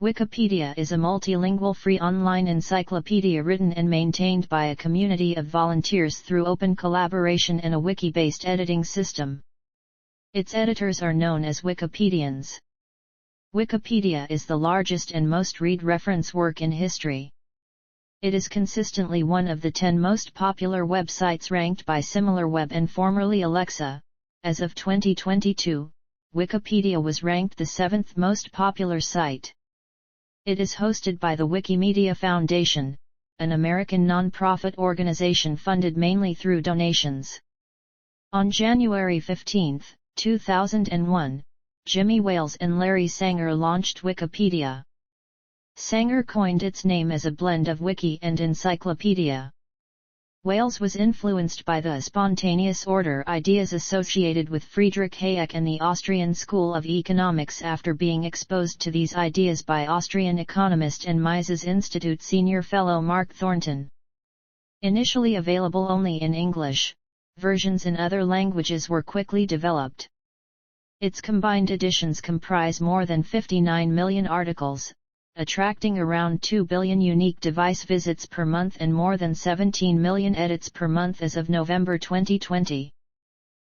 Wikipedia is a multilingual free online encyclopedia written and maintained by a community of volunteers through open collaboration and a wiki-based editing system. Its editors are known as Wikipedians. Wikipedia is the largest and most read reference work in history. It is consistently one of the 10 most popular websites ranked by SimilarWeb and formerly Alexa. As of 2022, Wikipedia was ranked the 7th most popular site. It is hosted by the Wikimedia Foundation, an American non-profit organization funded mainly through donations. On January 15, 2001, Jimmy Wales and Larry Sanger launched Wikipedia. Sanger coined its name as a blend of wiki and encyclopedia. Wales was influenced by the spontaneous order ideas associated with Friedrich Hayek and the Austrian School of Economics after being exposed to these ideas by Austrian economist and Mises Institute senior fellow Mark Thornton. Initially available only in English, versions in other languages were quickly developed. Its combined editions comprise more than 59 million articles, attracting around 2 billion unique device visits per month and more than 17 million edits per month as of November 2020.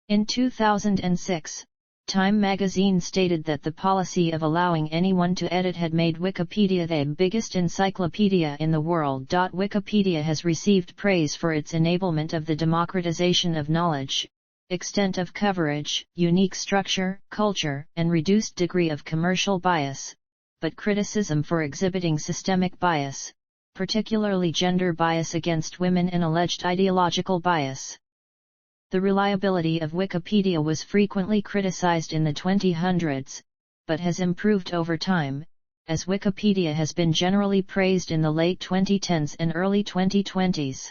In 2006, Time magazine stated that the policy of allowing anyone to edit had made Wikipedia the biggest encyclopedia in the world. Wikipedia has received praise for its enablement of the democratization of knowledge, extent of coverage, unique structure, culture, and reduced degree of commercial bias, but criticism for exhibiting systemic bias, particularly gender bias against women and alleged ideological bias. The reliability of Wikipedia was frequently criticized in the 2000s, but has improved over time, as Wikipedia has been generally praised in the late 2010s and early 2020s.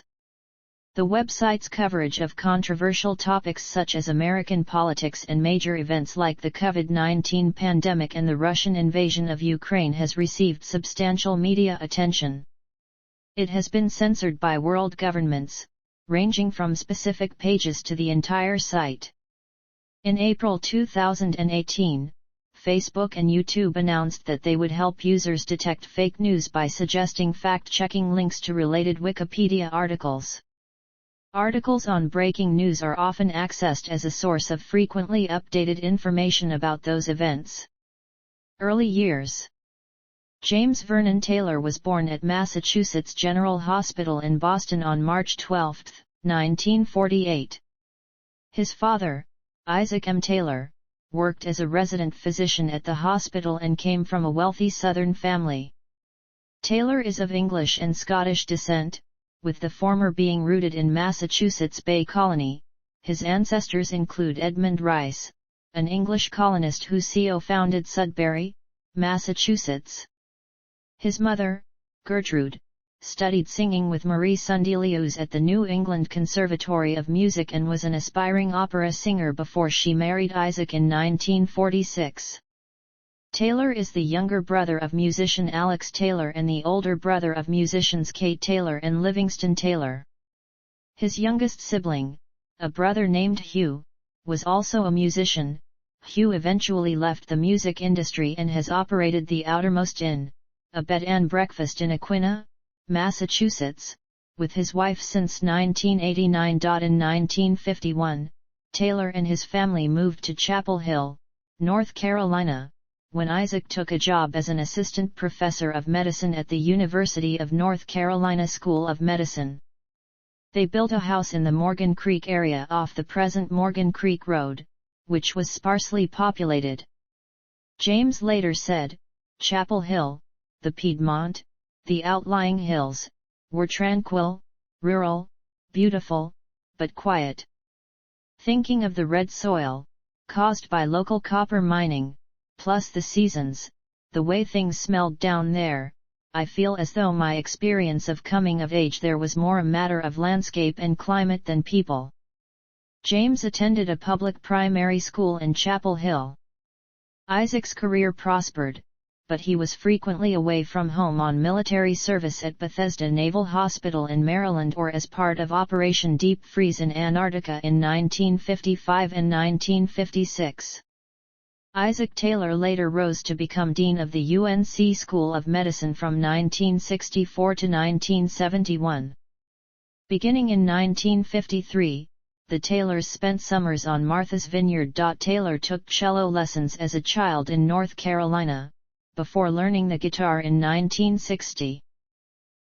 The website's coverage of controversial topics such as American politics and major events like the COVID-19 pandemic and the Russian invasion of Ukraine has received substantial media attention. It has been censored by world governments, ranging from specific pages to the entire site. In April 2018, Facebook and YouTube announced that they would help users detect fake news by suggesting fact-checking links to related Wikipedia articles. Articles on breaking news are often accessed as a source of frequently updated information about those events. Early years. James Vernon Taylor was born at Massachusetts General Hospital in Boston on March 12, 1948. His father, Isaac M. Taylor, worked as a resident physician at the hospital and came from a wealthy Southern family. Taylor is of English and Scottish descent, with the former being rooted in Massachusetts Bay Colony. His ancestors include Edmund Rice, an English colonist who founded Sudbury, Massachusetts. His mother, Gertrude, studied singing with Marie Sundelius at the New England Conservatory of Music and was an aspiring opera singer before she married Isaac in 1946. Taylor is the younger brother of musician Alex Taylor and the older brother of musicians Kate Taylor and Livingston Taylor. His youngest sibling, a brother named Hugh, was also a musician. Hugh eventually left the music industry and has operated the Outermost Inn, a bed and breakfast in Aquinnah, Massachusetts, with his wife since 1989. In 1951, Taylor and his family moved to Chapel Hill, North Carolina, when Isaac took a job as an assistant professor of medicine at the University of North Carolina School of Medicine. They built a house in the Morgan Creek area off the present Morgan Creek Road, which was sparsely populated. James later said, Chapel Hill, the Piedmont, the outlying hills, were tranquil, rural, beautiful, but quiet. Thinking of the red soil, caused by local copper mining, plus the seasons, the way things smelled down there, I feel as though my experience of coming of age there was more a matter of landscape and climate than people. James attended a public primary school in Chapel Hill. Isaac's career prospered, but he was frequently away from home on military service at Bethesda Naval Hospital in Maryland or as part of Operation Deep Freeze in Antarctica in 1955 and 1956. Isaac Taylor later rose to become Dean of the UNC School of Medicine from 1964 to 1971. Beginning in 1953, the Taylors spent summers on Martha's Vineyard. Taylor took cello lessons as a child in North Carolina, before learning the guitar in 1960.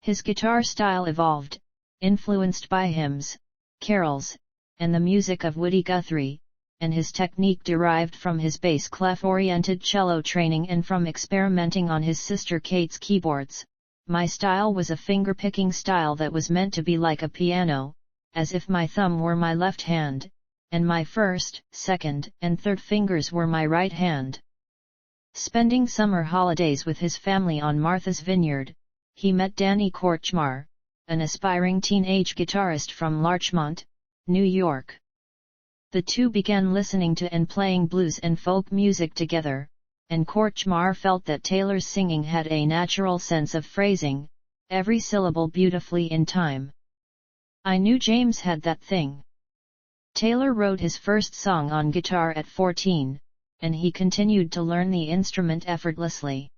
His guitar style evolved, influenced by hymns, carols, and the music of Woody Guthrie, and his technique derived from his bass clef-oriented cello training and from experimenting on his sister Kate's keyboards. My style was a finger-picking style that was meant to be like a piano, as if my thumb were my left hand, and my first, second, and third fingers were my right hand. Spending summer holidays with his family on Martha's Vineyard, he met Danny Kortchmar, an aspiring teenage guitarist from Larchmont, New York. The two began listening to and playing blues and folk music together, and Kortchmar felt that Taylor's singing had a natural sense of phrasing, every syllable beautifully in time. I knew James had that thing. Taylor wrote his first song on guitar at 14, and he continued to learn the instrument effortlessly.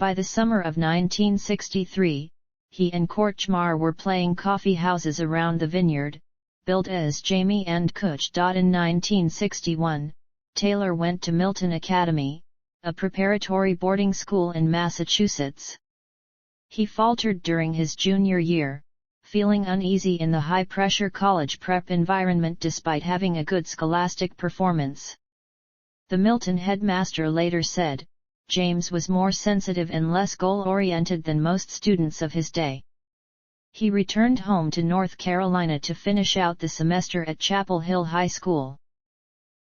By the summer of 1963, he and Kortchmar were playing coffee houses around the vineyard, billed as Jamie and Cooch. In 1961, Taylor went to Milton Academy, a preparatory boarding school in Massachusetts. He faltered during his junior year, feeling uneasy in the high-pressure college prep environment despite having a good scholastic performance. The Milton headmaster later said, James was more sensitive and less goal-oriented than most students of his day. He returned home to North Carolina to finish out the semester at Chapel Hill High School.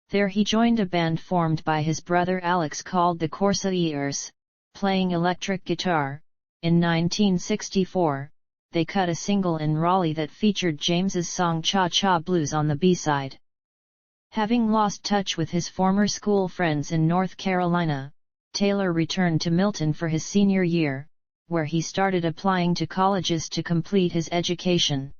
There he joined a band formed by his brother Alex called the Corsairs, playing electric guitar. In 1964, they cut a single in Raleigh that featured James's song Cha Cha Blues on the B-side. Having lost touch with his former school friends in North Carolina, Taylor returned to Milton for his senior year, where he started applying to colleges to complete his education.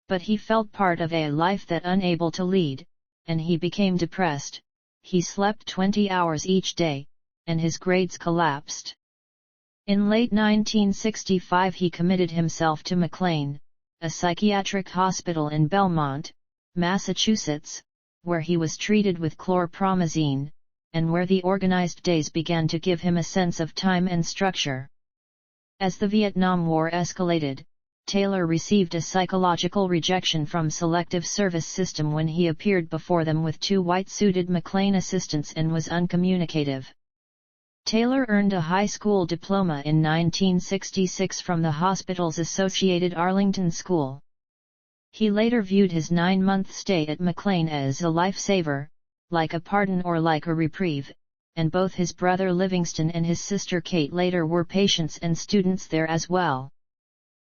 But he felt part of a life that unable to lead, and he became depressed. He slept 20 hours each day, and his grades collapsed. In late 1965 he committed himself to McLean, a psychiatric hospital in Belmont, Massachusetts, where he was treated with chlorpromazine, and where the organized days began to give him a sense of time and structure. As the Vietnam War escalated, Taylor received a psychological rejection from Selective Service System when he appeared before them with two white-suited McLean assistants and was uncommunicative. Taylor earned a high school diploma in 1966 from the hospital's associated Arlington School. He later viewed his 9-month stay at McLean as a lifesaver, like a pardon or like a reprieve, and both his brother Livingston and his sister Kate later were patients and students there as well.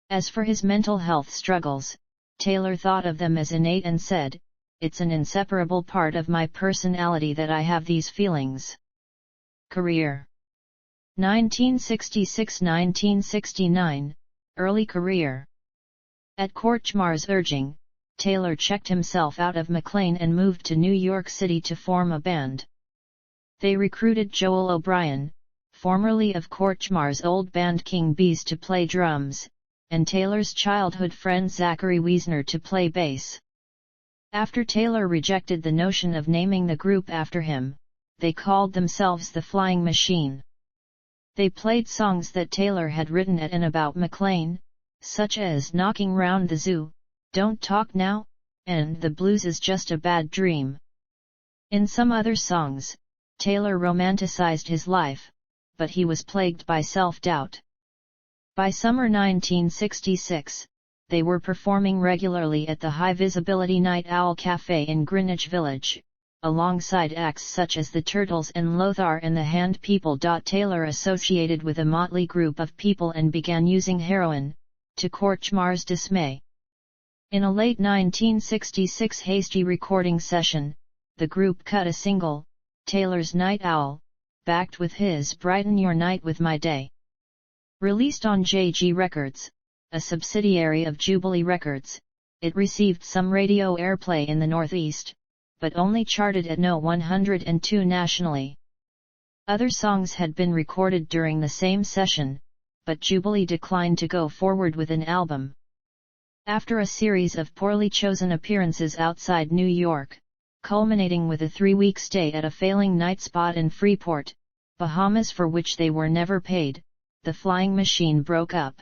As for his mental health struggles, Taylor thought of them as innate and said, "It's an inseparable part of my personality that I have these feelings." Career 1966–1969, early career. At Kortchmar's urging, Taylor checked himself out of McLean and moved to New York City to form a band. They recruited Joel O'Brien, formerly of Kortchmar's old band King Bees, to play drums, and Taylor's childhood friend Zachary Wiesner to play bass. After Taylor rejected the notion of naming the group after him, they called themselves the Flying Machine. They played songs that Taylor had written at and about McLean, such as Knocking Round the Zoo, Don't Talk Now, and The Blues Is Just a Bad Dream. In some other songs, Taylor romanticized his life, but he was plagued by self-doubt. By summer 1966, they were performing regularly at the High Visibility Night Owl Cafe in Greenwich Village, alongside acts such as the Turtles and Lothar and the Hand People. Taylor associated with a motley group of people and began using heroin, to Kortchmar's dismay. In a late 1966 hasty recording session, the group cut a single, Taylor's Night Owl, backed with his Brighten Your Night with My Day. Released on JG Records, a subsidiary of Jubilee Records, it received some radio airplay in the Northeast, but only charted at no. 102 nationally. Other songs had been recorded during the same session, but Jubilee declined to go forward with an album. After a series of poorly chosen appearances outside New York, culminating with a 3-week stay at a failing night spot in Freeport, Bahamas for which they were never paid, the flying machine broke up.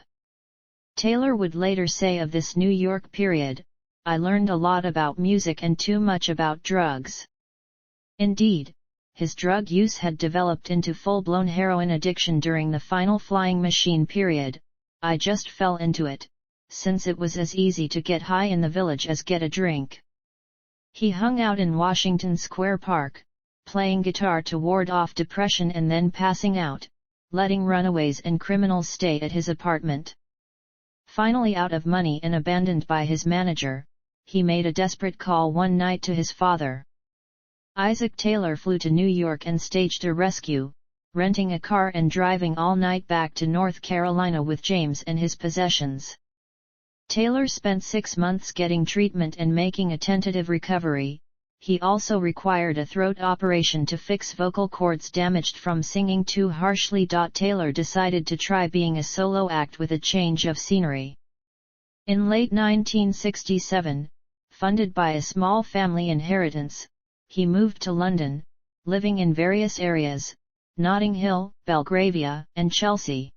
Taylor would later say of this New York period, "I learned a lot about music and too much about drugs." Indeed, his drug use had developed into full-blown heroin addiction during the final flying machine period. "I just fell into it, since it was as easy to get high in the village as get a drink." He hung out in Washington Square Park, playing guitar to ward off depression and then passing out, letting runaways and criminals stay at his apartment. Finally out of money and abandoned by his manager, he made a desperate call one night to his father. Isaac Taylor flew to New York and staged a rescue, renting a car and driving all night back to North Carolina with James and his possessions. Taylor spent 6 months getting treatment and making a tentative recovery. He also required a throat operation to fix vocal cords damaged from singing too harshly. Taylor decided to try being a solo act with a change of scenery. In late 1967, funded by a small family inheritance, he moved to London, living in various areas, Notting Hill, Belgravia, and Chelsea.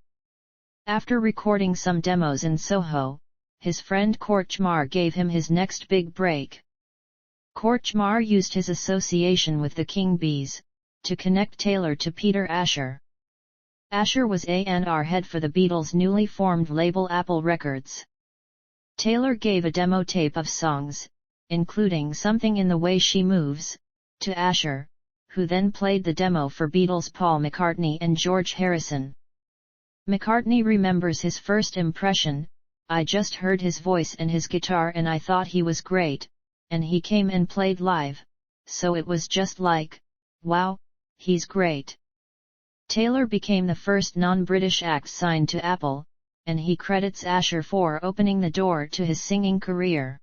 After recording some demos in Soho, his friend Kortchmar gave him his next big break. Kortchmar used his association with the King Bees to connect Taylor to Peter Asher. Asher was A&R head for the Beatles' newly formed label Apple Records. Taylor gave a demo tape of songs, including Something in the Way She Moves, to Asher, who then played the demo for Beatles' Paul McCartney and George Harrison. McCartney remembers his first impression: "I just heard his voice and his guitar and I thought he was great, and he came and played live, so it was just like, wow, he's great." Taylor became the first non-British act signed to Apple, and he credits Asher for opening the door to his singing career.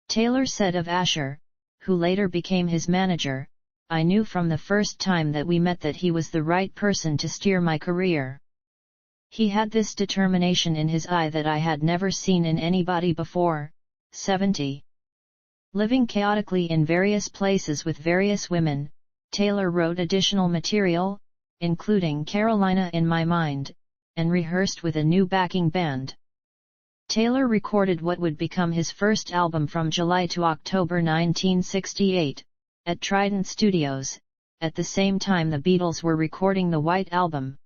Taylor said of Asher, who later became his manager, "I knew from the first time that we met that he was the right person to steer my career. He had this determination in his eye that I had never seen in anybody before." 70. Living chaotically in various places with various women, Taylor wrote additional material, including Carolina in My Mind, and rehearsed with a new backing band. Taylor recorded what would become his first album from July to October 1968, at Trident Studios, at the same time the Beatles were recording the White Album.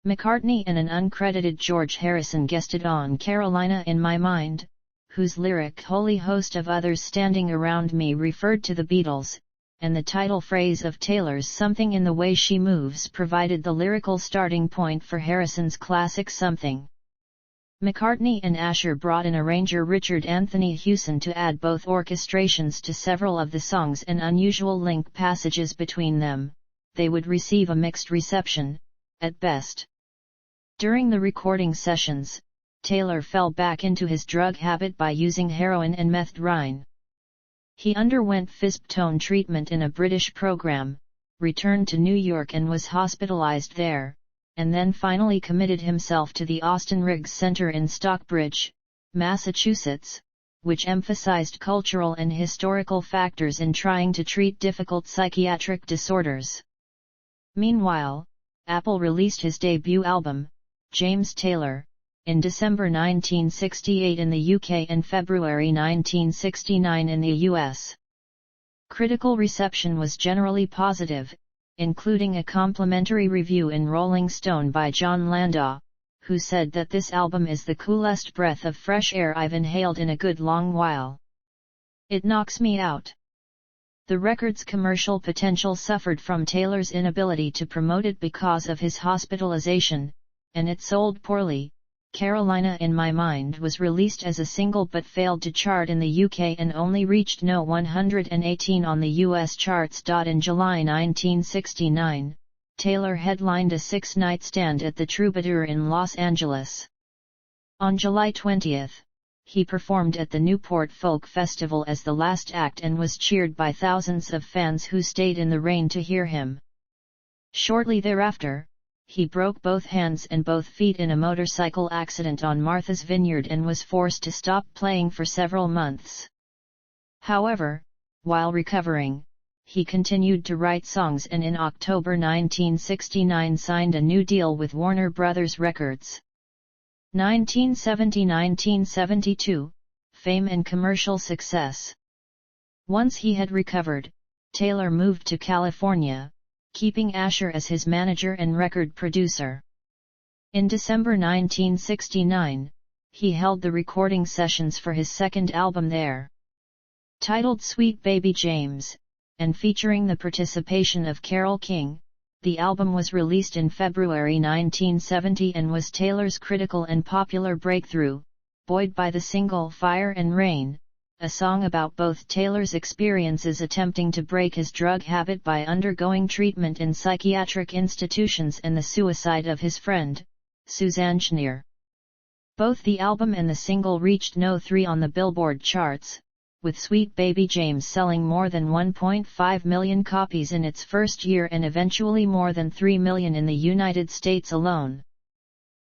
McCartney and an uncredited George Harrison guested on Carolina in My Mind, whose lyric "Holy Host of Others Standing Around Me" referred to the Beatles, and the title phrase of Taylor's Something in the Way She Moves provided the lyrical starting point for Harrison's classic Something. McCartney and Asher brought in arranger Richard Anthony Hewson to add both orchestrations to several of the songs and unusual link passages between them. They would receive a mixed reception, at best. During the recording sessions, Taylor fell back into his drug habit by using heroin and methadone. He underwent Fisptone treatment in a British program, returned to New York and was hospitalized there, and then finally committed himself to the Austin Riggs Center in Stockbridge, Massachusetts, which emphasized cultural and historical factors in trying to treat difficult psychiatric disorders. Meanwhile, Apple released his debut album, James Taylor, in December 1968 in the UK and February 1969 in the US. Critical reception was generally positive, including a complimentary review in Rolling Stone by John Landau, who said that this album is the coolest breath of fresh air I've inhaled in a good long while. It knocks me out. The record's commercial potential suffered from Taylor's inability to promote it because of his hospitalization, and it sold poorly. Carolina in My Mind was released as a single but failed to chart in the UK and only reached no. 118 on the US charts. In July 1969, Taylor headlined a 6-night stand at the Troubadour in Los Angeles. On July 20, he performed at the Newport Folk Festival as the last act and was cheered by thousands of fans who stayed in the rain to hear him. Shortly thereafter, he broke both hands and both feet in a motorcycle accident on Martha's Vineyard and was forced to stop playing for several months. However, while recovering, he continued to write songs and in October 1969 signed a new deal with Warner Brothers Records. 1970–1972, fame and commercial success. Once he had recovered, Taylor moved to California, keeping Asher as his manager and record producer. In December 1969, he held the recording sessions for his second album there. Titled Sweet Baby James, and featuring the participation of Carole King, the album was released in February 1970 and was Taylor's critical and popular breakthrough, buoyed by the single Fire and Rain, a song about both Taylor's experiences attempting to break his drug habit by undergoing treatment in psychiatric institutions and the suicide of his friend, Suzanne Schneer. Both the album and the single reached No. 3 on the Billboard charts, with Sweet Baby James selling more than 1.5 million copies in its first year and eventually more than 3 million in the United States alone.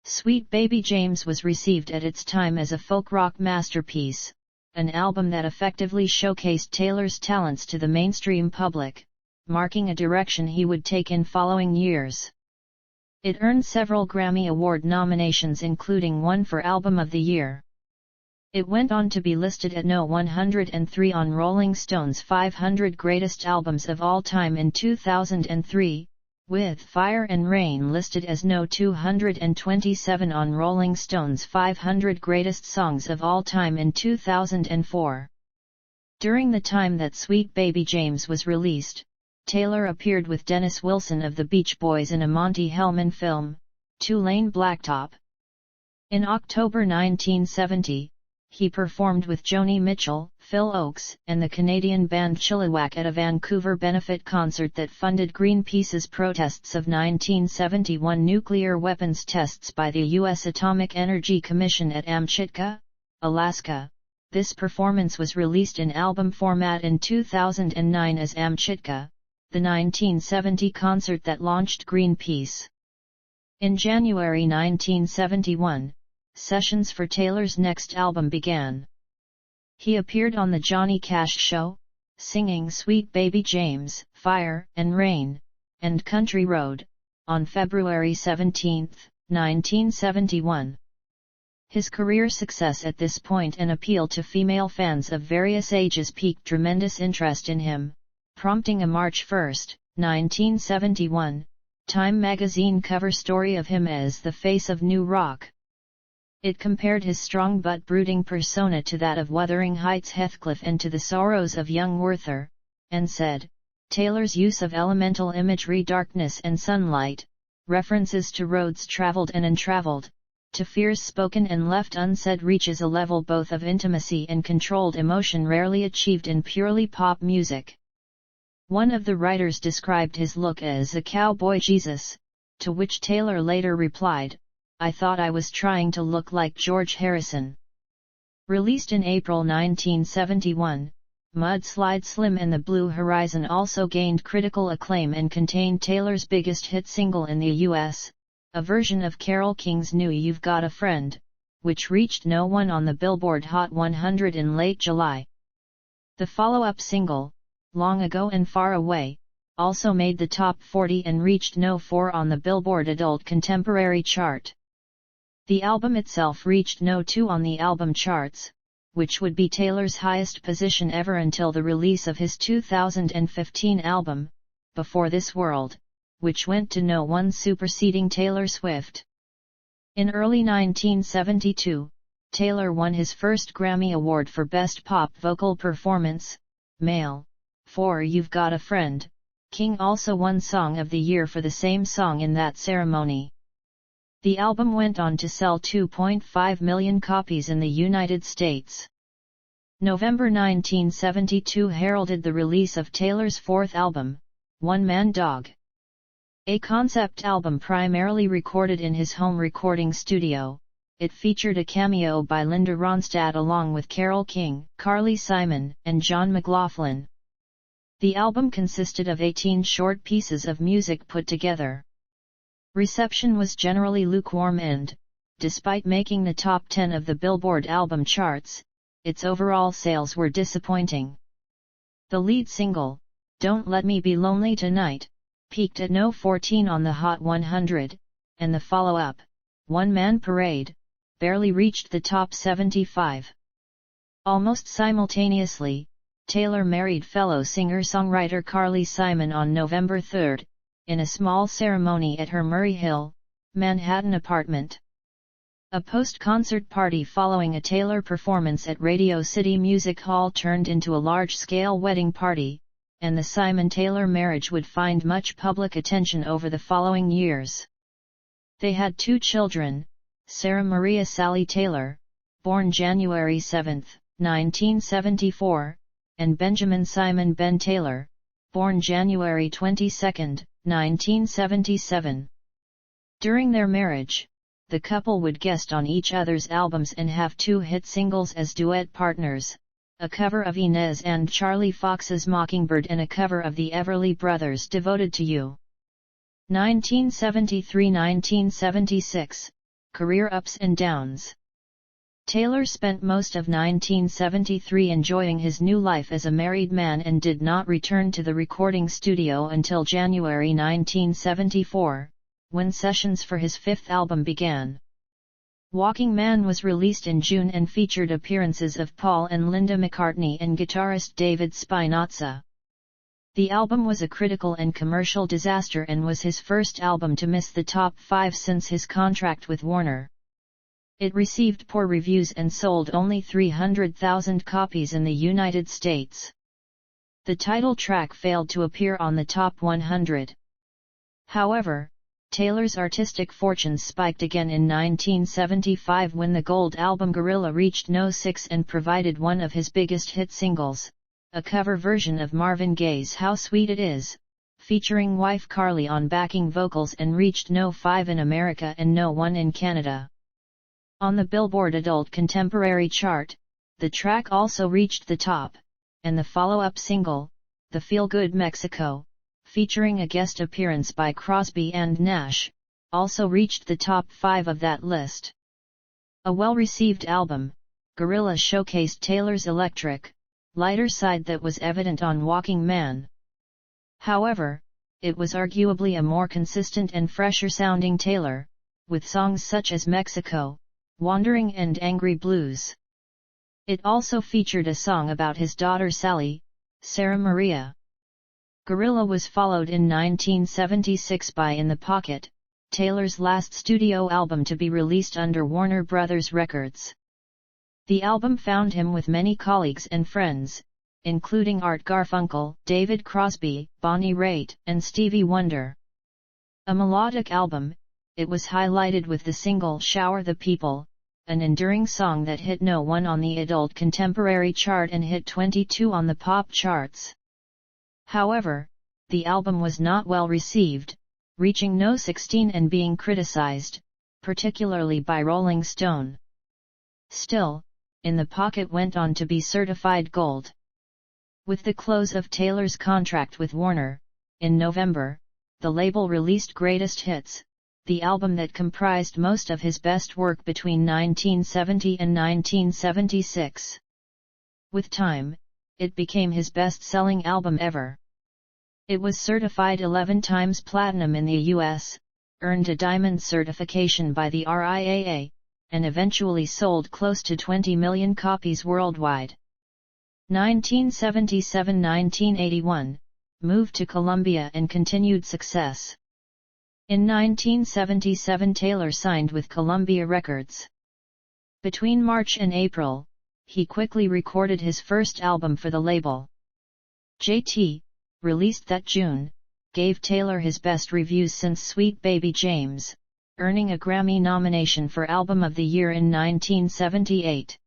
Sweet Baby James was received at its time as a folk rock masterpiece, an album that effectively showcased Taylor's talents to the mainstream public, marking a direction he would take in following years. It earned several Grammy Award nominations, including one for Album of the Year. It went on to be listed at No. 103 on Rolling Stone's 500 Greatest Albums of All Time in 2003, with Fire and Rain listed as No. 227 on Rolling Stone's 500 Greatest Songs of All Time in 2004. During the time that Sweet Baby James was released, Taylor appeared with Dennis Wilson of the Beach Boys in a Monte Hellman film, Two-Lane Blacktop. In October 1970, he performed with Joni Mitchell, Phil Ochs, and the Canadian band Chilliwack at a Vancouver benefit concert that funded Greenpeace's protests of 1971 nuclear weapons tests by the U.S. Atomic Energy Commission at Amchitka, Alaska. This performance was released in album format in 2009 as Amchitka, the 1970 concert that launched Greenpeace. In January 1971, sessions for Taylor's next album began. He appeared on The Johnny Cash Show, singing Sweet Baby James, Fire and Rain, and Country Road, on February 17, 1971. His career success at this point and appeal to female fans of various ages piqued tremendous interest in him, prompting a March 1, 1971, Time magazine cover story of him as the face of new rock. It compared his strong but brooding persona to that of Wuthering Heights Heathcliff and to the sorrows of young Werther, and said, Taylor's use of elemental imagery, darkness and sunlight, references to roads traveled and untraveled, to fears spoken and left unsaid reaches a level both of intimacy and controlled emotion rarely achieved in purely pop music. One of the writers described his look as a cowboy Jesus, to which Taylor later replied, I thought I was trying to look like George Harrison. Released in April 1971, Mudslide Slim and the Blue Horizon also gained critical acclaim and contained Taylor's biggest hit single in the U.S., a version of Carole King's new You've Got a Friend, which reached No. 1 on the Billboard Hot 100 in late July. The follow-up single, Long Ago and Far Away, also made the top 40 and reached No. 4 on the Billboard Adult Contemporary chart. The album itself reached No. 2 on the album charts, which would be Taylor's highest position ever until the release of his 2015 album, Before This World, which went to No. 1, superseding Taylor Swift. In early 1972, Taylor won his first Grammy Award for Best Pop Vocal Performance, Male, for You've Got a Friend. King also won Song of the Year for the same song in that ceremony. The album went on to sell 2.5 million copies in the United States. November 1972 heralded the release of Taylor's fourth album, One Man Dog. A concept album primarily recorded in his home recording studio, it featured a cameo by Linda Ronstadt along with Carole King, Carly Simon, and John McLaughlin. The album consisted of 18 short pieces of music put together. Reception was generally lukewarm and, despite making the top 10 of the Billboard album charts, its overall sales were disappointing. The lead single, Don't Let Me Be Lonely Tonight, peaked at No. 14 on the Hot 100, and the follow-up, One Man Parade, barely reached the top 75. Almost simultaneously, Taylor married fellow singer-songwriter Carly Simon on November 3, in a small ceremony at her Murray Hill, Manhattan apartment. A post-concert party following a Taylor performance at Radio City Music Hall turned into a large-scale wedding party, and the Simon-Taylor marriage would find much public attention over the following years. They had 2 children, Sarah Maria Sally Taylor, born January 7, 1974, and Benjamin Simon Ben Taylor, born January 22, 1977. During their marriage, the couple would guest on each other's albums and have 2 hit singles as duet partners, a cover of Inez and Charlie Fox's Mockingbird and a cover of the Everly Brothers' Devoted to You. 1973–1976, Career Ups and Downs. Taylor spent most of 1973 enjoying his new life as a married man and did not return to the recording studio until January 1974, when sessions for his 5th album began. Walking Man was released in June and featured appearances of Paul and Linda McCartney and guitarist David Spinozza. The album was a critical and commercial disaster and was his first album to miss the top 5 since his contract with Warner. It received poor reviews and sold only 300,000 copies in the United States. The title track failed to appear on the top 100. However, Taylor's artistic fortunes spiked again in 1975 when the gold album Gorilla reached No. 6 and provided one of his biggest hit singles, a cover version of Marvin Gaye's How Sweet It Is, featuring wife Carly on backing vocals, and reached No. 5 in America and No. 1 in Canada. On the Billboard Adult Contemporary chart, the track also reached the top, and the follow-up single, The Feel Good Mexico, featuring a guest appearance by Crosby and Nash, also reached the top 5 of that list. A well-received album, Gorilla showcased Taylor's electric, lighter side that was evident on Walking Man. However, it was arguably a more consistent and fresher-sounding Taylor, with songs such as Mexico, Wandering and Angry Blues. It also featured a song about his daughter Sally, Sarah Maria. Gorilla was followed in 1976 by In the Pocket, Taylor's last studio album to be released under Warner Brothers Records. The album found him with many colleagues and friends, including Art Garfunkel, David Crosby, Bonnie Raitt, and Stevie Wonder. A melodic album, it was highlighted with the single Shower the People, an enduring song that hit No. 1 on the Adult Contemporary chart and hit 22 on the pop charts. However, the album was not well received, reaching No. 16 and being criticized, particularly by Rolling Stone. Still, In the Pocket went on to be certified gold. With the close of Taylor's contract with Warner, in November, the label released Greatest Hits, the album that comprised most of his best work between 1970 and 1976. With time, it became his best-selling album ever. It was certified 11 times platinum in the US, earned a diamond certification by the RIAA, and eventually sold close to 20 million copies worldwide. 1977–1981, moved to Columbia and continued success. In 1977 Taylor signed with Columbia Records. Between March and April, he quickly recorded his first album for the label. JT, released that June, gave Taylor his best reviews since Sweet Baby James, earning a Grammy nomination for Album of the Year in 1978.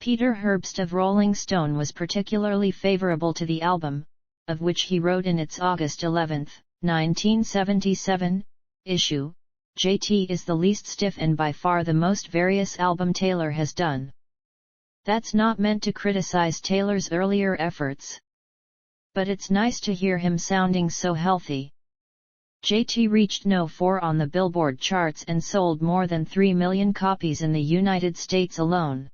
Peter Herbst of Rolling Stone was particularly favorable to the album, of which he wrote in its August 11, 1977, issue, JT is the least stiff and by far the most various album Taylor has done. That's not meant to criticize Taylor's earlier efforts. But it's nice to hear him sounding so healthy. JT reached No. 4 on the Billboard charts and sold more than 3 million copies in the United States alone.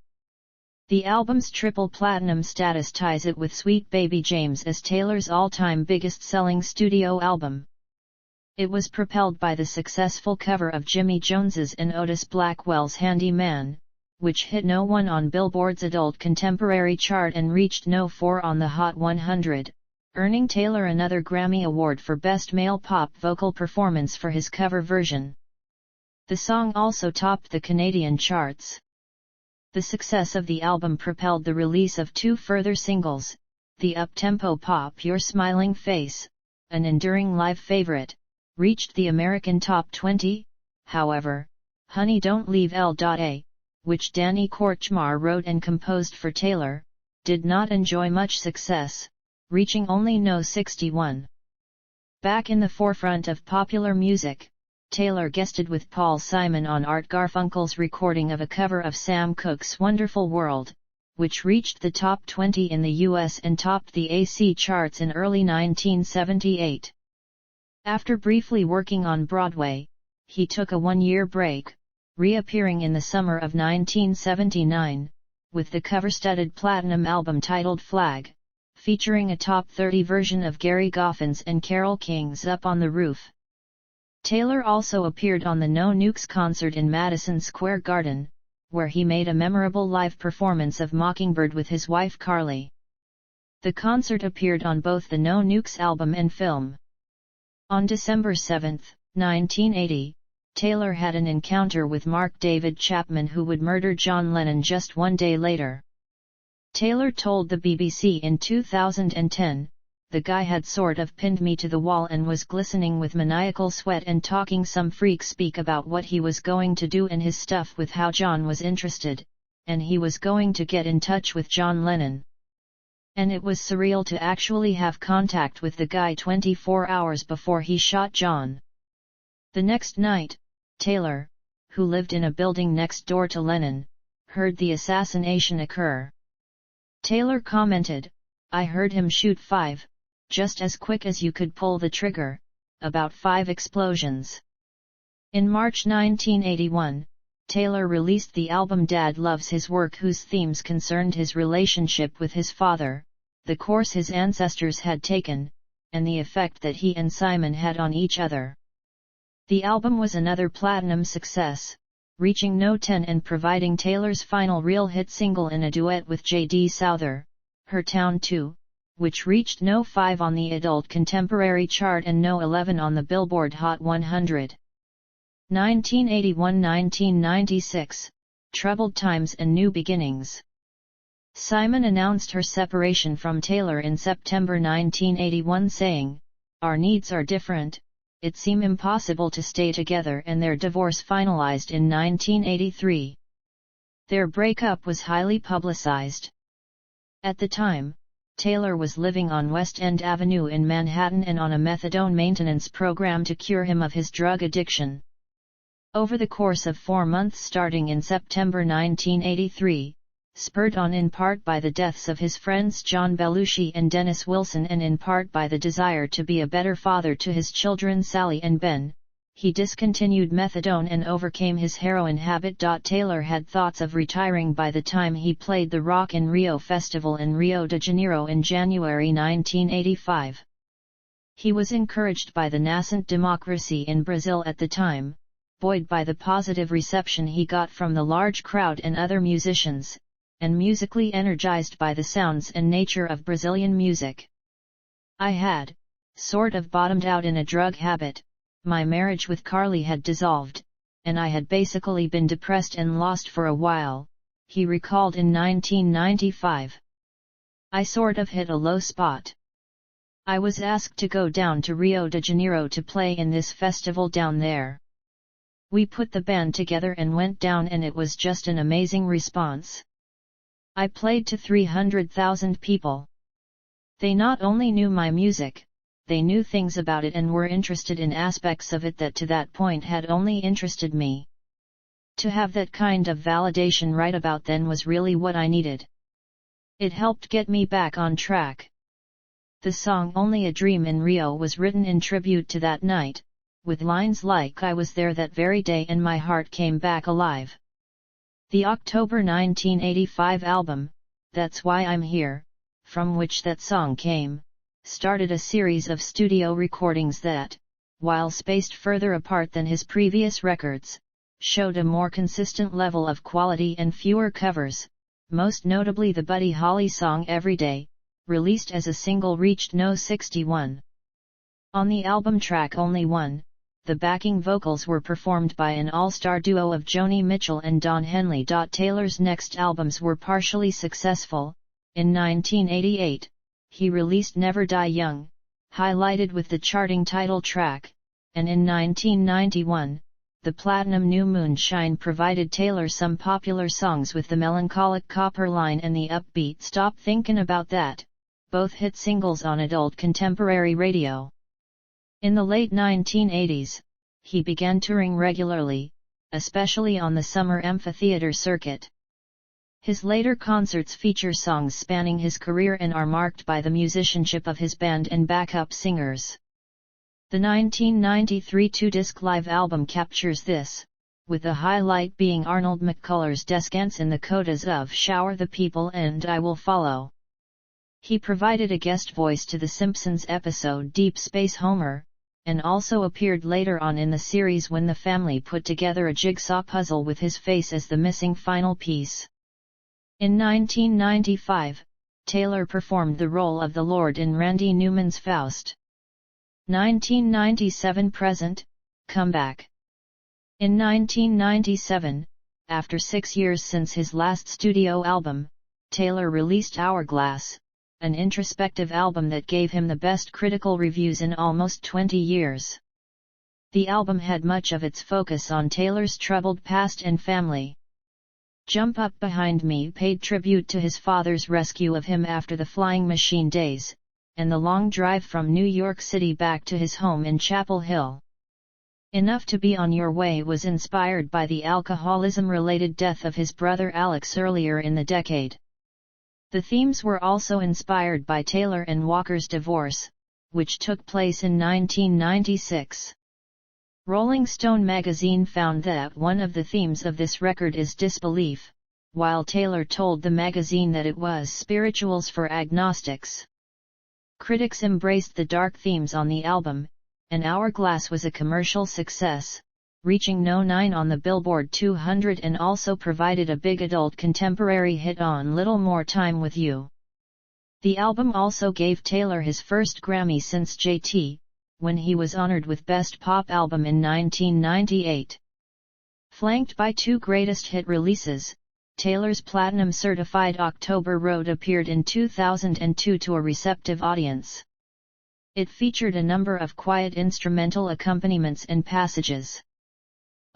The album's triple platinum status ties it with Sweet Baby James as Taylor's all-time biggest-selling studio album. It was propelled by the successful cover of Jimmy Jones's and Otis Blackwell's Handy Man, which hit No. 1 on Billboard's Adult Contemporary chart and reached No. 4 on the Hot 100, earning Taylor another Grammy Award for Best Male Pop Vocal Performance for his cover version. The song also topped the Canadian charts. The success of the album propelled the release of 2 further singles, the up-tempo pop Your Smiling Face, an enduring live favorite, reached the American Top 20, however, Honey Don't Leave L.A., which Danny Kortchmar wrote and composed for Taylor, did not enjoy much success, reaching only No. 61. Back in the forefront of popular music, Taylor guested with Paul Simon on Art Garfunkel's recording of a cover of Sam Cooke's Wonderful World, which reached the top 20 in the US and topped the AC charts in early 1978. After briefly working on Broadway, he took a one-year break, reappearing in the summer of 1979, with the cover-studded platinum album titled Flag, featuring a top 30 version of Gary Goffin's and Carole King's Up on the Roof. Taylor also appeared on the No Nukes concert in Madison Square Garden, where he made a memorable live performance of Mockingbird with his wife Carly. The concert appeared on both the No Nukes album and film. On December 7, 1980, Taylor had an encounter with Mark David Chapman, who would murder John Lennon just one day later. Taylor told the BBC in 2010, "The guy had sort of pinned me to the wall and was glistening with maniacal sweat and talking some freak speak about what he was going to do in his stuff with how John was interested, and he was going to get in touch with John Lennon. And it was surreal to actually have contact with the guy 24 hours before he shot John." The next night, Taylor, who lived in a building next door to Lennon, heard the assassination occur. Taylor commented, "I heard him shoot 5, just as quick as you could pull the trigger, about 5 explosions." In March 1981, Taylor released the album Dad Loves His Work, whose themes concerned his relationship with his father, the course his ancestors had taken, and the effect that he and Simon had on each other. The album was another platinum success, reaching No. 10 and providing Taylor's final real hit single in a duet with J.D. Souther, Her Town 2, which reached No. 5 on the Adult Contemporary chart and No. 11 on the Billboard Hot 100. 1981–1996, Troubled Times and New Beginnings. Simon announced her separation from Taylor in September 1981, saying, "Our needs are different. It seemed impossible to stay together," and their divorce finalized in 1983. Their breakup was highly publicized. At the time, Taylor was living on West End Avenue in Manhattan and on a methadone maintenance program to cure him of his drug addiction. Over the course of 4 months starting in September 1983, spurred on in part by the deaths of his friends John Belushi and Dennis Wilson and in part by the desire to be a better father to his children Sally and Ben, he discontinued methadone and overcame his heroin habit. Taylor had thoughts of retiring by the time he played the Rock in Rio festival in Rio de Janeiro in January 1985. He was encouraged by the nascent democracy in Brazil at the time, buoyed by the positive reception he got from the large crowd and other musicians, and musically energized by the sounds and nature of Brazilian music. "I had, sort of bottomed out in a drug habit, my marriage with Carly had dissolved, and I had basically been depressed and lost for a while," he recalled in 1995. "I sort of hit a low spot. I was asked to go down to Rio de Janeiro to play in this festival down there. We put the band together and went down and it was just an amazing response. I played to 300,000 people. They not only knew my music, they knew things about it and were interested in aspects of it that to that point had only interested me. To have that kind of validation right about then was really what I needed. It helped get me back on track. The song Only a Dream in Rio was written in tribute to that night, with lines like I was there that very day and my heart came back alive. The October 1985 album, That's Why I'm Here, from which that song came, started a series of studio recordings that, while spaced further apart than his previous records, showed a more consistent level of quality and fewer covers, most notably the Buddy Holly song Every Day, released as a single reached No. 61. On the album track Only One, the backing vocals were performed by an all-star duo of Joni Mitchell and Don Henley. Taylor's next albums were partially successful. In 1988, he released Never Die Young, highlighted with the charting title track, and in 1991, the platinum New Moonshine provided Taylor some popular songs with the melancholic Copper Line and the upbeat Stop Thinkin' About That, both hit singles on adult contemporary radio. In the late 1980s, he began touring regularly, especially on the summer amphitheater circuit. His later concerts feature songs spanning his career and are marked by the musicianship of his band and backup singers. The 1993 two-disc live album captures this, with the highlight being Arnold McCullers' descants in the codas of Shower the People and I Will Follow. He provided a guest voice to The Simpsons episode Deep Space Homer, and also appeared later on in the series when the family put together a jigsaw puzzle with his face as the missing final piece. In 1995, Taylor performed the role of the Lord in Randy Newman's Faust. 1997 present, comeback. In 1997, after 6 years since his last studio album, Taylor released Hourglass, an introspective album that gave him the best critical reviews in almost 20 years. The album had much of its focus on Taylor's troubled past and family. Jump Up Behind Me paid tribute to his father's rescue of him after the flying machine days, and the long drive from New York City back to his home in Chapel Hill. Enough to Be On Your Way was inspired by the alcoholism-related death of his brother Alex earlier in the decade. The themes were also inspired by Taylor and Walker's divorce, which took place in 1996. Rolling Stone magazine found that one of the themes of this record is disbelief, while Taylor told the magazine that it was spirituals for agnostics. Critics embraced the dark themes on the album, and Hourglass was a commercial success, reaching No. 9 on the Billboard 200 and also provided a big adult contemporary hit on Little More Time With You. The album also gave Taylor his first Grammy since JT, when he was honored with Best Pop Album in 1998. Flanked by two greatest hit releases, Taylor's platinum-certified October Road appeared in 2002 to a receptive audience. It featured a number of quiet instrumental accompaniments and passages.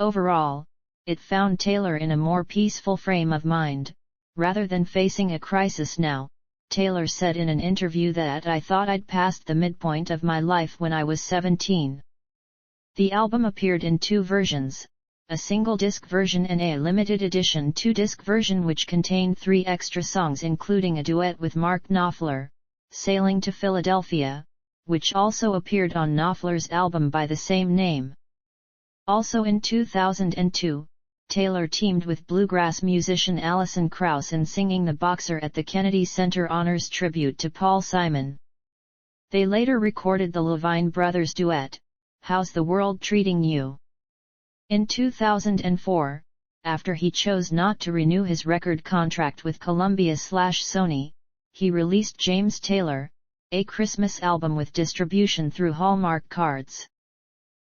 Overall, it found Taylor in a more peaceful frame of mind. Rather than facing a crisis now, Taylor said in an interview that I thought I'd passed the midpoint of my life when I was 17. The album appeared in two versions, a single-disc version and a limited edition two-disc version which contained 3 extra songs including a duet with Mark Knopfler, Sailing to Philadelphia, which also appeared on Knopfler's album by the same name. Also in 2002, Taylor teamed with bluegrass musician Alison Krauss in singing The Boxer at the Kennedy Center Honors tribute to Paul Simon. They later recorded the Levine Brothers duet, How's the World Treating You? In 2004, after he chose not to renew his record contract with Columbia/Sony, he released James Taylor, a Christmas album with distribution through Hallmark Cards.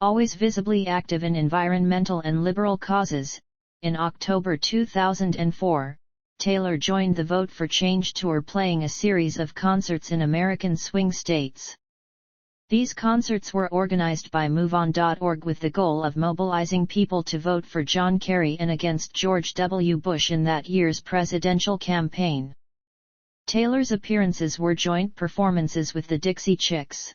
Always visibly active in environmental and liberal causes, in October 2004, Taylor joined the Vote for Change tour playing a series of concerts in American swing states. These concerts were organized by MoveOn.org with the goal of mobilizing people to vote for John Kerry and against George W. Bush in that year's presidential campaign. Taylor's appearances were joint performances with the Dixie Chicks.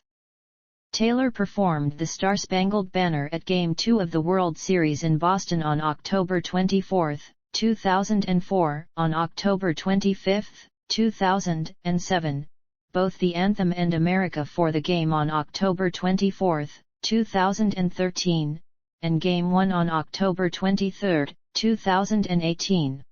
Taylor performed the Star-Spangled Banner at Game 2 of the World Series in Boston on October 24, 2004, on October 25, 2007, both the anthem and America for the Game on October 24, 2013, and Game 1 on October 23, 2018.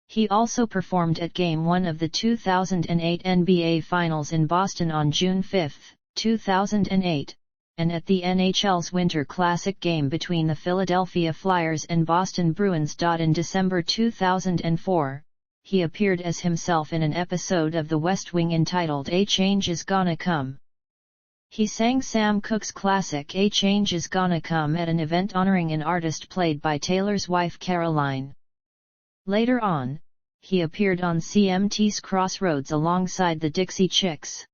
He also performed at Game 1 of the 2008 NBA Finals in Boston on June 5, 2008, and at the NHL's Winter Classic game between the Philadelphia Flyers and Boston Bruins. In December 2004, he appeared as himself in an episode of The West Wing entitled A Change Is Gonna Come. He sang Sam Cooke's classic A Change Is Gonna Come at an event honoring an artist played by Taylor's wife Caroline. Later on, he appeared on CMT's Crossroads alongside the Dixie Chicks.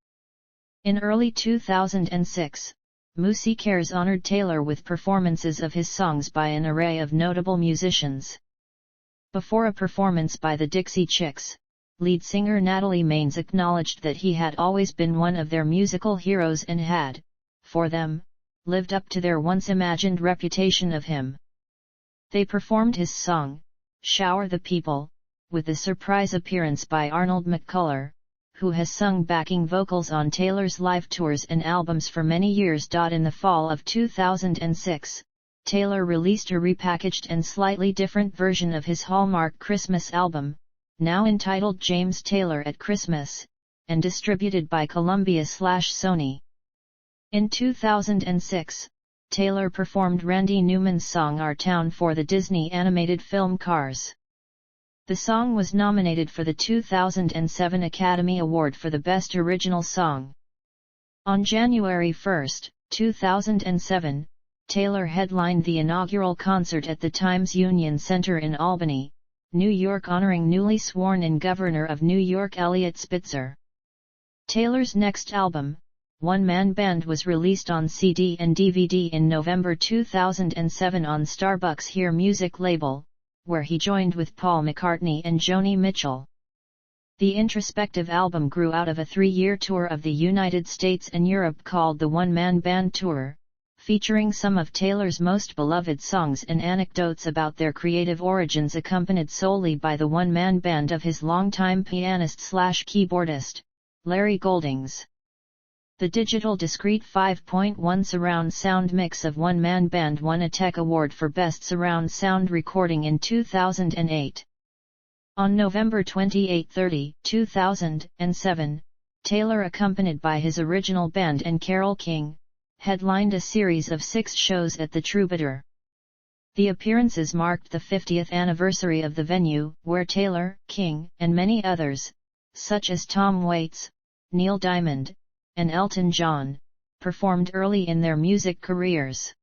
In early 2006, Moosey Cares honored Taylor with performances of his songs by an array of notable musicians. Before a performance by the Dixie Chicks, lead singer Natalie Maines acknowledged that he had always been one of their musical heroes and had, for them, lived up to their once imagined reputation of him. They performed his song, Shower the People, with a surprise appearance by Arnold McCuller, who has sung backing vocals on Taylor's live tours and albums for many years. In the fall of 2006, Taylor released a repackaged and slightly different version of his Hallmark Christmas album, now entitled James Taylor at Christmas, and distributed by Columbia/Sony. In 2006, Taylor performed Randy Newman's song Our Town for the Disney animated film Cars. The song was nominated for the 2007 Academy Award for the Best Original Song. On January 1, 2007, Taylor headlined the inaugural concert at the Times Union Center in Albany, New York, honoring newly sworn-in Governor of New York Eliot Spitzer. Taylor's next album, One Man Band, was released on CD and DVD in November 2007 on Starbucks Here Music label, where he joined with Paul McCartney and Joni Mitchell. The introspective album grew out of a 3-year tour of the United States and Europe called the One Man Band Tour, featuring some of Taylor's most beloved songs and anecdotes about their creative origins, accompanied solely by the one-man band of his longtime pianist/keyboardist, Larry Goldings. The digital discrete 5.1 surround sound mix of One Man Band won a Tech Award for Best Surround Sound Recording in 2008. On November 28, 2007, Taylor, accompanied by his original band and Carole King, headlined a series of 6 shows at the Troubadour. The appearances marked the 50th anniversary of the venue, where Taylor, King, and many others, such as Tom Waits, Neil Diamond, and Elton John, performed early in their music careers.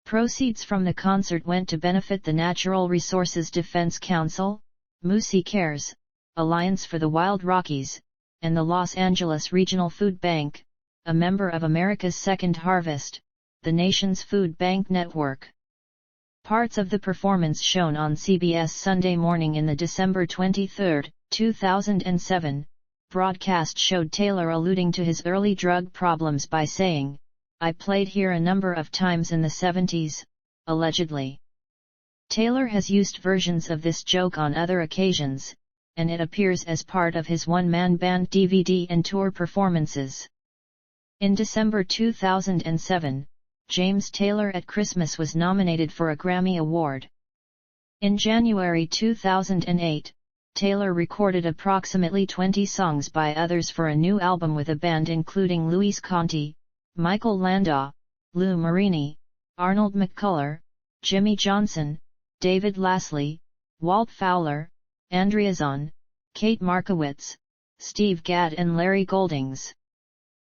Proceeds from the concert went to benefit the Natural Resources Defense Council, Moosey Cares, Alliance for the Wild Rockies, and the Los Angeles Regional Food Bank, a member of America's Second Harvest, the nation's food bank network. Parts of the performance shown on CBS Sunday Morning in the December 23, 2007, broadcast showed Taylor alluding to his early drug problems by saying, "I played here a number of times in the 70s, allegedly." Taylor has used versions of this joke on other occasions, and it appears as part of his one-man band DVD and tour performances. In December 2007, James Taylor at Christmas was nominated for a Grammy Award. In January 2008, Taylor recorded approximately 20 songs by others for a new album with a band including Luis Conti, Michael Landau, Lou Marini, Arnold McCuller, Jimmy Johnson, David Lasley, Walt Fowler, Andrea Zahn, Kate Markowitz, Steve Gadd and Larry Goldings.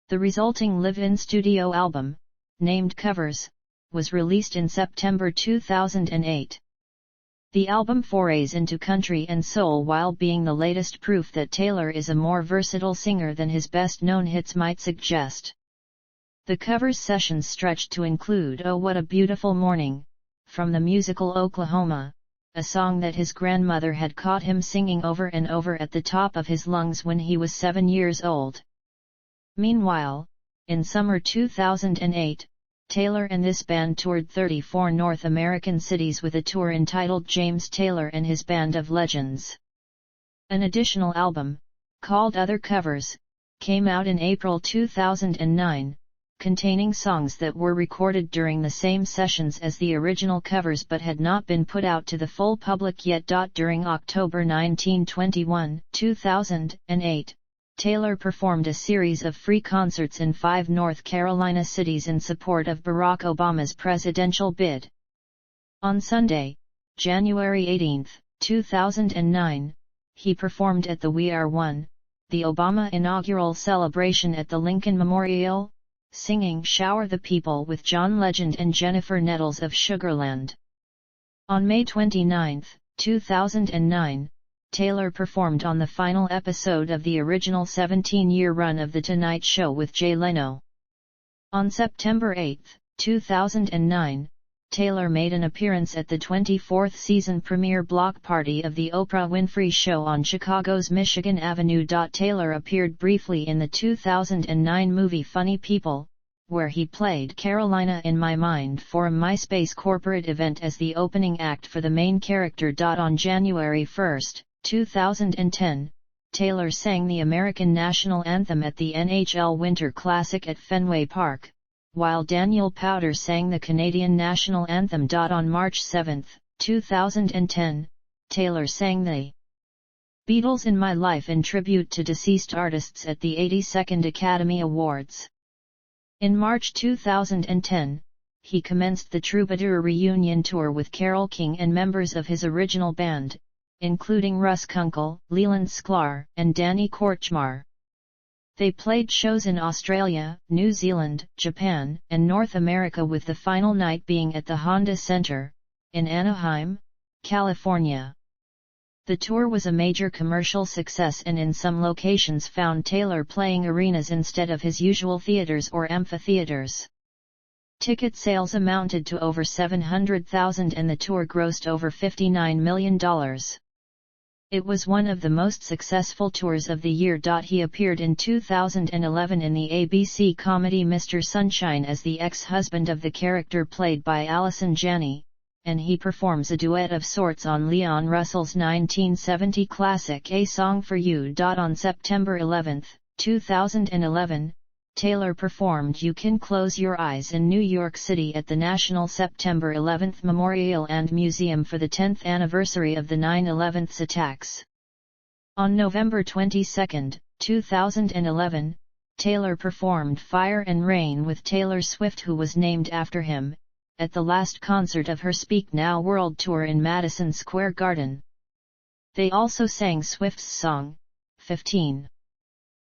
The resulting live-in studio album, named Covers, was released in September 2008. The album forays into country and soul while being the latest proof that Taylor is a more versatile singer than his best-known hits might suggest. The covers sessions stretched to include Oh What a Beautiful Morning, from the musical Oklahoma, a song that his grandmother had caught him singing over and over at the top of his lungs when he was 7 years old. Meanwhile, In summer 2008, Taylor and this band toured 34 North American cities with a tour entitled James Taylor and His Band of Legends. An additional album, called Other Covers, came out in April 2009, containing songs that were recorded during the same sessions as the original covers but had not been put out to the full public yet. During October 1921, 2008, Taylor performed a series of free concerts in 5 North Carolina cities in support of Barack Obama's presidential bid. On Sunday, January 18, 2009, he performed at the We Are One, the Obama inaugural celebration at the Lincoln Memorial, singing Shower the People with John Legend and Jennifer Nettles of Sugarland. On May 29, 2009, Taylor performed on the final episode of the original 17-year run of The Tonight Show with Jay Leno. On September 8, 2009, Taylor made an appearance at the 24th season premiere block party of The Oprah Winfrey Show on Chicago's Michigan Avenue. Taylor appeared briefly in the 2009 movie Funny People, where he played Carolina in My Mind for a MySpace corporate event as the opening act for the main character. On January 1, 2010, Taylor sang the American national anthem at the NHL Winter Classic at Fenway Park, while Daniel Powter sang the Canadian national anthem. On March 7, 2010, Taylor sang the Beatles in My Life in tribute to deceased artists at the 82nd Academy Awards. In March 2010, he commenced the Troubadour reunion tour with Carole King and members of his original band, including Russ Kunkel, Leland Sklar, and Danny Kortchmar. They played shows in Australia, New Zealand, Japan, and North America, with the final night being at the Honda Center, in Anaheim, California. The tour was a major commercial success and in some locations found Taylor playing arenas instead of his usual theaters or amphitheaters. Ticket sales amounted to over 700,000 and the tour grossed over $59 million. It was one of the most successful tours of the year. He appeared in 2011 in the ABC comedy Mr. Sunshine as the ex-husband of the character played by Allison Janney, and he performs a duet of sorts on Leon Russell's 1970 classic A Song for You. On September 11, 2011, Taylor performed You Can Close Your Eyes in New York City at the National September 11 Memorial and Museum for the 10th anniversary of the 9/11 attacks. On November 22, 2011, Taylor performed Fire and Rain with Taylor Swift, who was named after him, at the last concert of her Speak Now World Tour in Madison Square Garden. They also sang Swift's song, 15.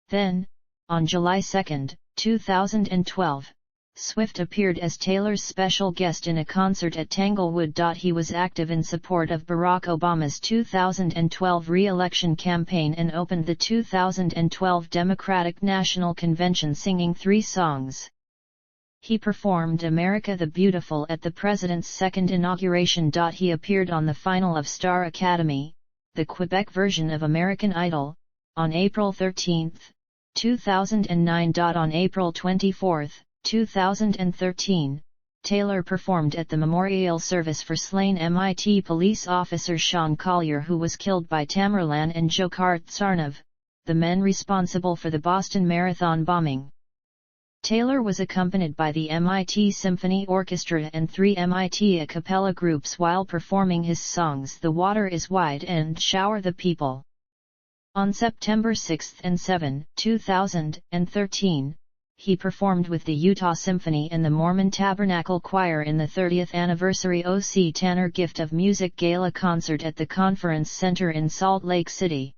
Then, on July 2, 2012, Swift appeared as Taylor's special guest in a concert at Tanglewood. He was active in support of Barack Obama's 2012 re-election campaign and opened the 2012 Democratic National Convention singing 3 songs. He performed America the Beautiful at the president's second inauguration. He appeared on the final of Star Academy, the Quebec version of American Idol, on April 13, 2009. On April 24, 2013, Taylor performed at the memorial service for slain MIT police officer Sean Collier, who was killed by Tamerlan and Dzhokhar Tsarnaev, the men responsible for the Boston Marathon bombing. Taylor was accompanied by the MIT Symphony Orchestra and 3 MIT a cappella groups while performing his songs The Water is Wide and Shower the People. On September 6 and 7, 2013, he performed with the Utah Symphony and the Mormon Tabernacle Choir in the 30th anniversary O.C. Tanner Gift of Music Gala concert at the Conference Center in Salt Lake City.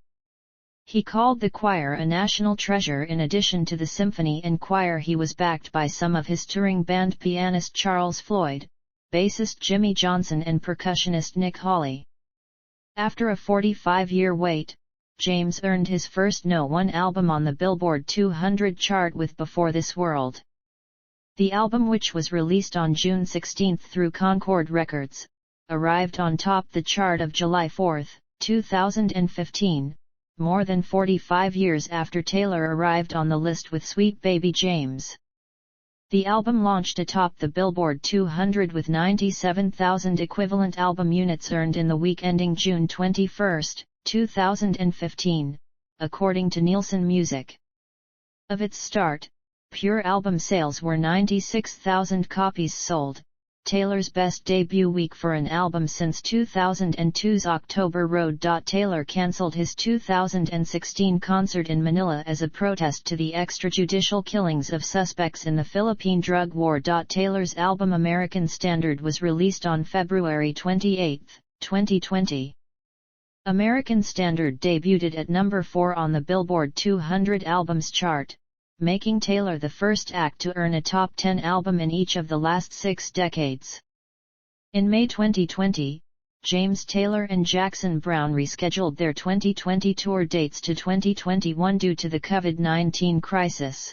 He called the choir a national treasure. In addition to the symphony and choir, he was backed by some of his touring band, pianist Charles Floyd, bassist Jimmy Johnson and percussionist Nick Hawley. After a 45-year wait, James earned his first No.1 album on the Billboard 200 chart with Before This World. The album, which was released on June 16 through Concord Records, arrived on top the chart of July 4, 2015, more than 45 years after Taylor arrived on the list with Sweet Baby James. The album launched atop the Billboard 200 with 97,000 equivalent album units earned in the week ending June 21, 2015, according to Nielsen Music. Of its start, pure album sales were 96,000 copies sold, Taylor's best debut week for an album since 2002's October Road. Taylor cancelled his 2016 concert in Manila as a protest to the extrajudicial killings of suspects in the Philippine drug war. Taylor's album American Standard was released on February 28, 2020. American Standard debuted at number 4 on the Billboard 200 albums chart, making Taylor the first act to earn a top 10 album in each of the last 6 decades. In May 2020, James Taylor and Jackson Browne rescheduled their 2020 tour dates to 2021 due to the COVID-19 crisis.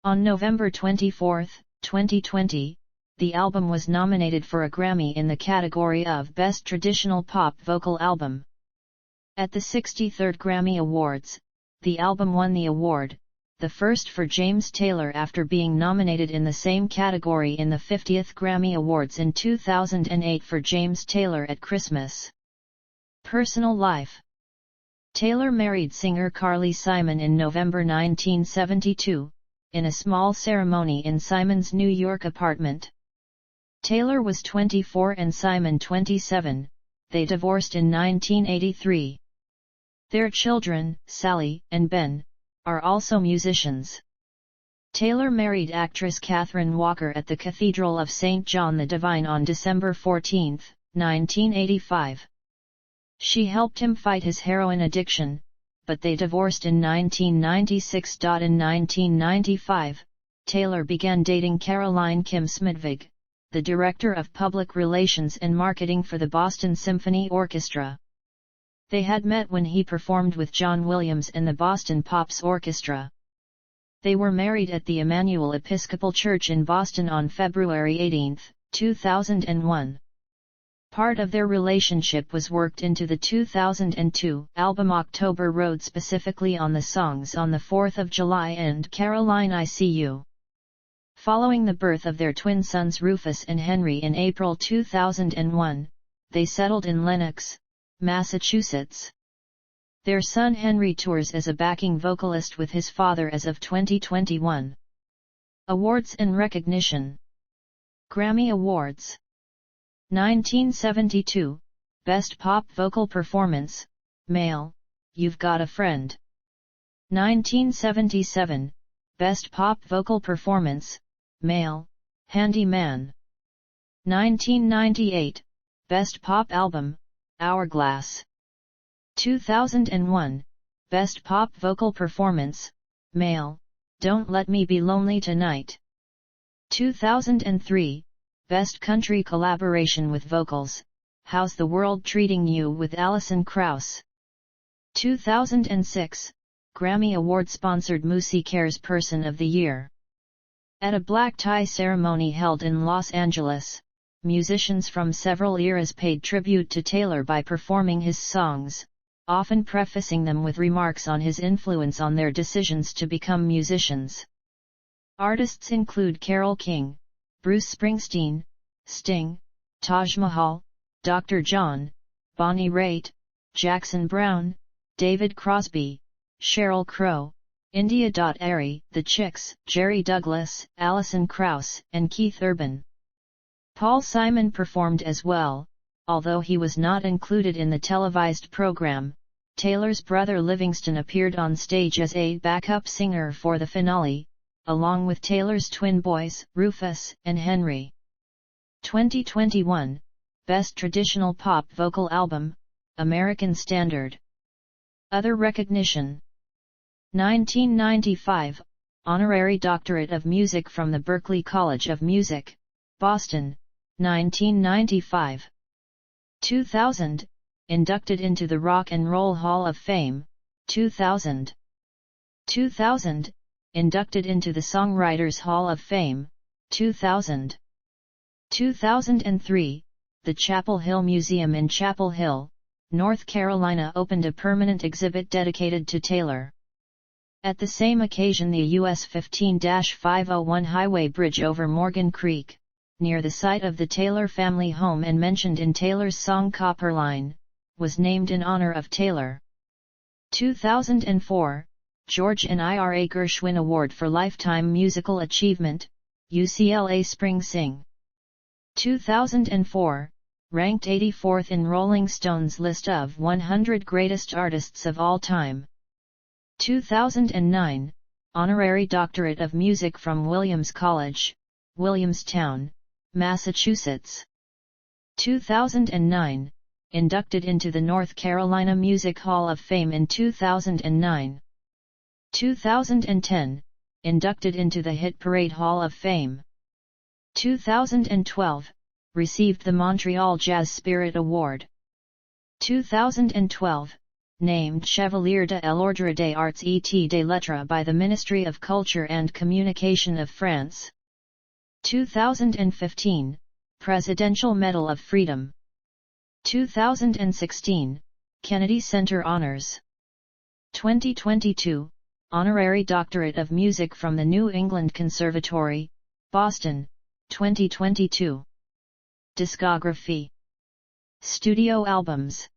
On November 24, 2020, the album was nominated for a Grammy in the category of Best Traditional Pop Vocal Album. At the 63rd Grammy Awards, the album won the award, the first for James Taylor after being nominated in the same category in the 50th Grammy Awards in 2008 for James Taylor at Christmas. Personal life. Taylor married singer Carly Simon in November 1972, in a small ceremony in Simon's New York apartment. Taylor was 24 and Simon 27, they divorced in 1983. Their children, Sally and Ben, are also musicians. Taylor married actress Catherine Walker at the Cathedral of St. John the Divine on December 14, 1985. She helped him fight his heroin addiction, but they divorced in 1996. In 1995, Taylor began dating Caroline Kim Smedvig, the Director of Public Relations and Marketing for the Boston Symphony Orchestra. They had met when he performed with John Williams and the Boston Pops Orchestra. They were married at the Emmanuel Episcopal Church in Boston on February 18, 2001. Part of their relationship was worked into the 2002 album October Road, specifically on the songs On the 4th of July and Caroline I See You. Following the birth of their twin sons Rufus and Henry in April 2001, they settled in Lenox, Massachusetts. Their son Henry tours as a backing vocalist with his father as of 2021. Awards and recognition. Grammy Awards. 1972, Best Pop Vocal Performance, Male, You've Got a Friend. 1977, Best Pop Vocal Performance, Male, Handy Man. 1998, Best Pop Album, Hourglass. 2001, Best Pop Vocal Performance, Male, Don't Let Me Be Lonely Tonight. 2003, Best Country Collaboration with Vocals, How's the World Treating You with Alison Krauss. 2006, Grammy Award-sponsored Moosey Cares Person of the Year. At a black tie ceremony held in Los Angeles, musicians from several eras paid tribute to Taylor by performing his songs, often prefacing them with remarks on his influence on their decisions to become musicians. Artists include Carole King, Bruce Springsteen, Sting, Taj Mahal, Dr. John, Bonnie Raitt, Jackson Browne, David Crosby, Sheryl Crow, India.Arie, The Chicks, Jerry Douglas, Alison Krauss, and Keith Urban. Paul Simon performed as well, although he was not included in the televised program. Taylor's brother Livingston appeared on stage as a backup singer for the finale, along with Taylor's twin boys, Rufus and Henry. 2021, Best Traditional Pop Vocal Album, American Standard. Other recognition. 1995, Honorary Doctorate of Music from the Berklee College of Music, Boston, 1995. 2000, inducted into the Rock and Roll Hall of Fame, 2000. 2000, inducted into the Songwriters Hall of Fame, 2000. 2003, the Chapel Hill Museum in Chapel Hill, North Carolina opened a permanent exhibit dedicated to Taylor. At the same occasion, the US 15-501 highway bridge over Morgan Creek, near the site of the Taylor family home and mentioned in Taylor's song Copper Line, was named in honor of Taylor. 2004, George and Ira Gershwin Award for Lifetime Musical Achievement, UCLA Spring Sing. 2004, ranked 84th in Rolling Stone's list of 100 greatest artists of all time. 2009, Honorary Doctorate of Music from Williams College, Williamstown, Massachusetts. 2009, inducted into the North Carolina Music Hall of Fame in 2009. 2010, inducted into the Hit Parade Hall of Fame. 2012, received the Montreal Jazz Spirit Award. 2012, named Chevalier de l'Ordre des Arts et des Lettres by the Ministry of Culture and Communication of France. 2015, Presidential Medal of Freedom. 2016, Kennedy Center Honors. 2022, Honorary Doctorate of Music from the New England Conservatory, Boston, 2022. Discography. Studio albums.